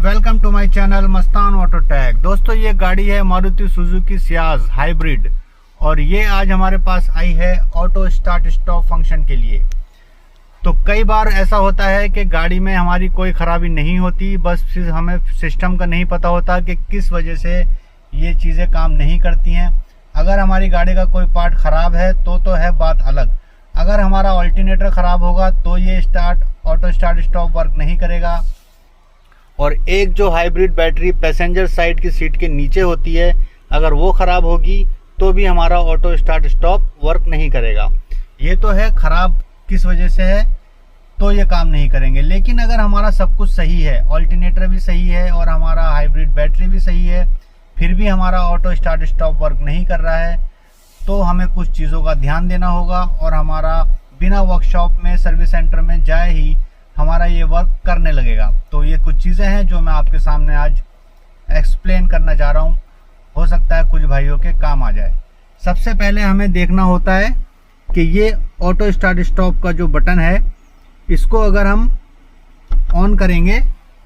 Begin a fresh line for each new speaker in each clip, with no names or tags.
Welcome to my channel Mastan auto tag. दोस्तों ये गाड़ी है मारुति सुजुकी सियाज हाइब्रिड और ये आज हमारे पास आई है ऑटो स्टार्ट स्टॉप फंक्शन के लिए। तो कई बार ऐसा होता है कि गाड़ी में हमारी कोई ख़राबी नहीं होती, बस फिर हमें सिस्टम का नहीं पता होता कि किस वजह से ये चीज़ें काम नहीं करती हैं। अगर हमारी गाड़ी का कोई पार्ट ख़राब है तो है बात अलग। अगर हमारा ऑल्टरनेटर ख़राब होगा तो ये ऑटो स्टार्ट स्टॉप वर्क नहीं करेगा। और एक जो हाइब्रिड बैटरी पैसेंजर साइड की सीट के नीचे होती है, अगर वो ख़राब होगी तो भी हमारा ऑटो स्टार्ट स्टॉप वर्क नहीं करेगा। ये तो है ख़राब किस वजह से है तो ये काम नहीं करेंगे। लेकिन अगर हमारा सब कुछ सही है, ऑल्टरनेटर भी सही है और हमारा हाइब्रिड बैटरी भी सही है, फिर भी हमारा ऑटो स्टार्ट स्टॉप वर्क नहीं कर रहा है, तो हमें कुछ चीज़ों का ध्यान देना होगा और हमारा बिना वर्कशॉप में सर्विस सेंटर में जाए ही हमारा ये वर्क करने लगेगा। तो ये कुछ चीज़ें हैं जो मैं आपके सामने आज एक्सप्लेन करना चाह रहा हूँ। हो सकता है कुछ भाइयों के काम आ जाए। सबसे पहले हमें देखना होता है कि ये ऑटो स्टार्ट स्टॉप का जो बटन है, इसको अगर हम ऑन करेंगे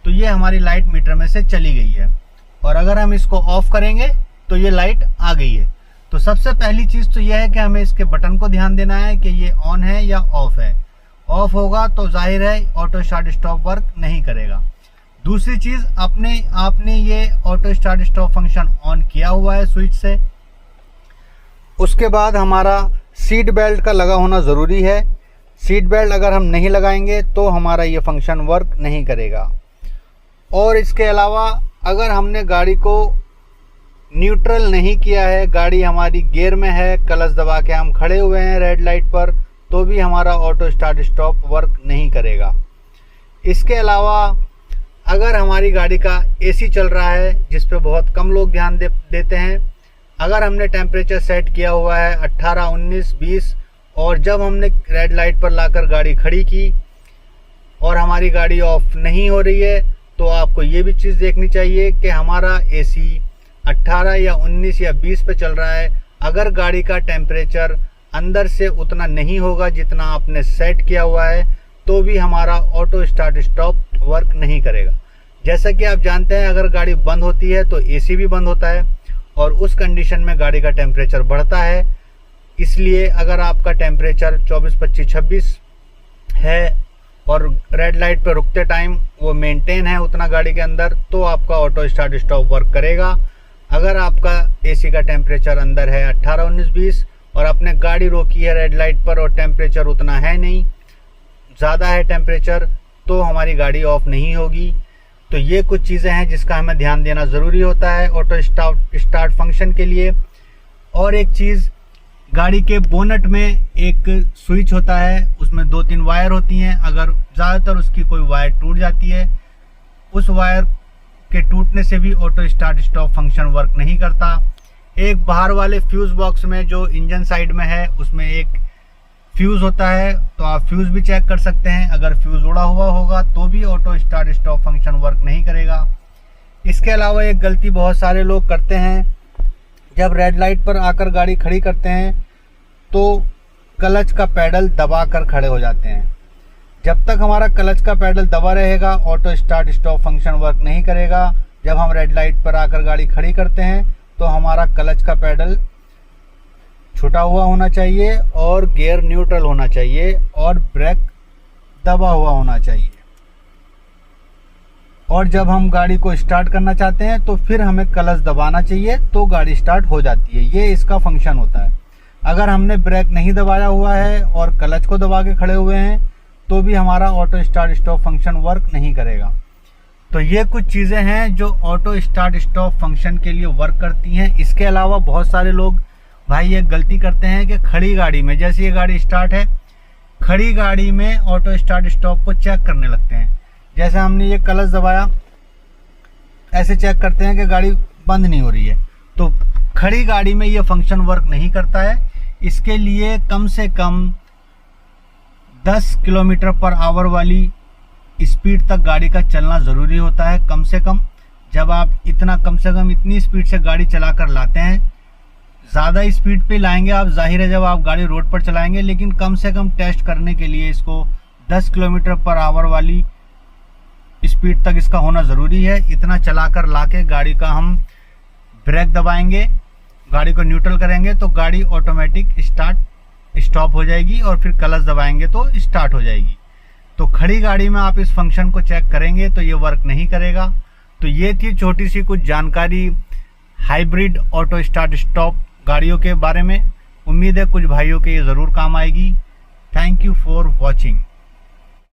तो ये हमारी लाइट मीटर में से चली गई है, और अगर हम इसको ऑफ करेंगे तो ये लाइट आ गई है। तो सबसे पहली चीज़ तो यह है कि हमें इसके बटन को ध्यान देना है कि ये ऑन है या ऑफ है। ऑफ होगा तो जाहिर है ऑटो स्टार्ट स्टॉप वर्क नहीं करेगा। दूसरी चीज़, आपने ये auto start stop function on किया हुआ है स्विच से। उसके बाद हमारा सीट बेल्ट का लगा होना ज़रूरी है। सीट बेल्ट अगर हम नहीं लगाएंगे तो हमारा ये फंक्शन वर्क नहीं करेगा। और इसके अलावा अगर हमने गाड़ी को न्यूट्रल नहीं किया है, गाड़ी हमारी गियर में है, क्लच दबा के हम खड़े हुए हैं रेड लाइट पर, तो भी हमारा ऑटो स्टार्ट स्टॉप वर्क नहीं करेगा। इसके अलावा अगर हमारी गाड़ी का एसी चल रहा है, जिस पे बहुत कम लोग ध्यान देते हैं, अगर हमने टेम्परेचर सेट किया हुआ है 18, 19, 20 और जब हमने रेड लाइट पर लाकर गाड़ी खड़ी की और हमारी गाड़ी ऑफ नहीं हो रही है, तो आपको ये भी चीज़ देखनी चाहिए कि हमारा एसी 18 या 19 या 20 पे चल रहा है। अगर गाड़ी का टेम्परेचर अंदर से उतना नहीं होगा जितना आपने सेट किया हुआ है, तो भी हमारा ऑटो स्टार्ट स्टॉप वर्क नहीं करेगा। जैसा कि आप जानते हैं, अगर गाड़ी बंद होती है तो एसी भी बंद होता है और उस कंडीशन में गाड़ी का टेम्परेचर बढ़ता है। इसलिए अगर आपका टेम्परेचर 24, 25, 26 है और रेड लाइट पर रुकते टाइम वो मेंटेन है उतना गाड़ी के अंदर, तो आपका ऑटो स्टार्ट स्टॉप वर्क करेगा। अगर आपका एसी का टेम्परेचर अंदर है 18, 19, 20 और आपने गाड़ी रोकी है रेड लाइट पर और टेम्परेचर उतना है नहीं, ज़्यादा है टेम्परेचर, तो हमारी गाड़ी ऑफ नहीं होगी। तो ये कुछ चीज़ें हैं जिसका हमें ध्यान देना ज़रूरी होता है ऑटो स्टार्ट फंक्शन के लिए। और एक चीज़, गाड़ी के बोनट में एक स्विच होता है, उसमें 2-3 वायर होती हैं। अगर ज़्यादातर उसकी कोई वायर टूट जाती है, उस वायर के टूटने से भी auto start stop function work नहीं करता। एक बाहर वाले फ्यूज़ बॉक्स में जो इंजन साइड में है, उसमें एक फ्यूज़ होता है, तो आप फ्यूज़ भी चेक कर सकते हैं। अगर फ्यूज़ उड़ा हुआ होगा तो भी auto start stop function work नहीं करेगा। इसके अलावा एक गलती बहुत सारे लोग करते हैं, जब रेड लाइट पर आकर गाड़ी खड़ी करते हैं तो क्लच का पैडल दबा कर खड़े हो जाते हैं। जब तक हमारा क्लच का पैडल दबा रहेगा auto start stop function work नहीं करेगा। जब हम रेड लाइट पर आकर गाड़ी खड़ी करते हैं तो हमारा क्लच का पैडल छुटा हुआ होना चाहिए और गियर न्यूट्रल होना चाहिए और ब्रेक दबा हुआ होना चाहिए। और जब हम गाड़ी को स्टार्ट करना चाहते हैं तो फिर हमें क्लच दबाना चाहिए, तो गाड़ी स्टार्ट हो जाती है। ये इसका फंक्शन होता है। अगर हमने ब्रेक नहीं दबाया हुआ है और क्लच को दबा के खड़े हुए हैं तो भी हमारा auto start stop function work नहीं करेगा। तो ये कुछ चीज़ें हैं जो ऑटो स्टार्ट स्टॉप फंक्शन के लिए वर्क करती हैं। इसके अलावा बहुत सारे लोग भाई ये गलती करते हैं कि खड़ी गाड़ी में, जैसे ये गाड़ी स्टार्ट है, खड़ी गाड़ी में ऑटो स्टार्ट स्टॉप को चेक करने लगते हैं। जैसे हमने ये क्लच दबाया, ऐसे चेक करते हैं कि गाड़ी बंद नहीं हो रही है। तो खड़ी गाड़ी में ये फंक्शन वर्क नहीं करता है। इसके लिए कम से कम 10 किलोमीटर पर आवर वाली स्पीड तक गाड़ी का चलना ज़रूरी होता है। कम से कम जब आप कम से कम इतनी स्पीड से गाड़ी चलाकर लाते हैं, ज़्यादा स्पीड पे लाएंगे आप, जाहिर है जब आप गाड़ी रोड पर चलाएंगे, लेकिन कम से कम टेस्ट करने के लिए इसको 10 किलोमीटर पर आवर वाली स्पीड तक इसका होना ज़रूरी है। इतना चलाकर लाके गाड़ी का हम ब्रेक दबाएंगे, गाड़ी को न्यूट्रल करेंगे तो गाड़ी ऑटोमेटिक स्टॉप हो जाएगी और फिर क्लच दबाएंगे तो स्टार्ट हो जाएगी। तो खड़ी गाड़ी में आप इस फंक्शन को चेक करेंगे तो ये वर्क नहीं करेगा। तो ये थी छोटी सी कुछ जानकारी हाइब्रिड ऑटो स्टार्ट स्टॉप गाड़ियों के बारे में। उम्मीद है कुछ भाइयों के ये ज़रूर काम आएगी। Thank you for watching.